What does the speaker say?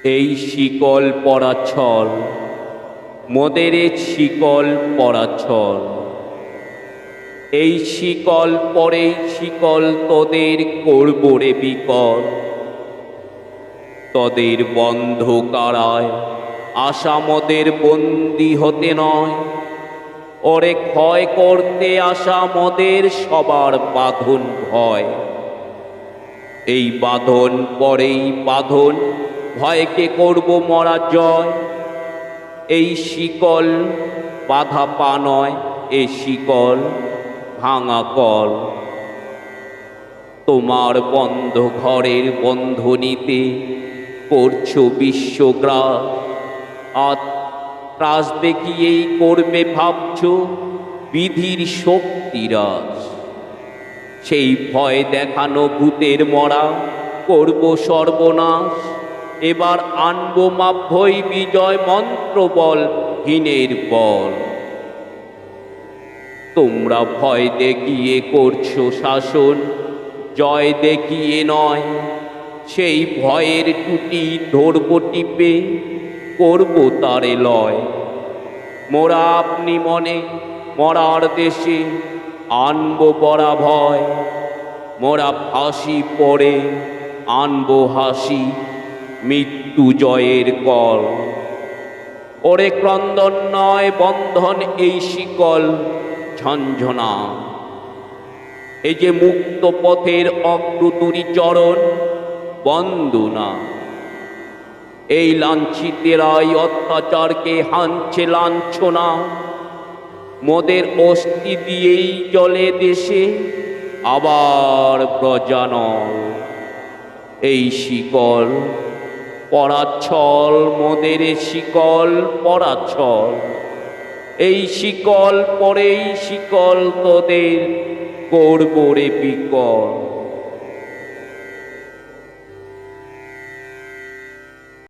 এই শিকল পরা ছল, মোদের শিকল পরা ছল। এই শিকল পরেই শিকল তোদের করব রে বিকল। তোদের বন্ধ কারায় আশা মোদের বন্দি হতে নয়, ওরে ক্ষয় করতে আসা মোদের সবার বাঁধন ভয়। এই বাঁধন পরেই বাঁধন, ভয়কে করব মরা জয়। এই শিকল বাধা পা নয়, এ শিকল ভাঙা কল। তোমার বন্ধ ঘরের বন্ধনীতে করছো বিশ্বগ্রাস, আর ত্রাস দেখিয়েই করবে ভাবছো বিধির শক্তিরাস। সেই ভয় দেখানো ভূতের মরা করব সর্বনাশ। এবার আনবো মাভ্যই বিজয় মন্ত্র বল হীনের বল। তোমরা ভয় দেখিয়ে করছো শাসন, জয় দেখিয়ে নয়। সেই ভয়ের টুটি ধরব টিপে, করব তারে লয়। মোরা আপনি মনে মরার দেশে আনবো বড়া ভয়। মোরা ফাঁসি পড়ে আনবো হাসি, মৃত্যু জয়ের কল। ওরে ক্রন্দন নয় বন্ধন এই শিকল ঝঞ্ঝনা। এই যে মুক্ত পথের অগ্রতুরী চরণ বন্দনা। এই লাঞ্ছিতেরাই অত্যাচারকে হানছে লাঞ্ছনা। মোদের অস্থি দিয়েই জলে দেশে আবার প্রজানল। এই শিকল পরা ছল, মোদের শিকল পরা ছল। এই শিকল পরেই শিকল তোদের করব রে বিকল।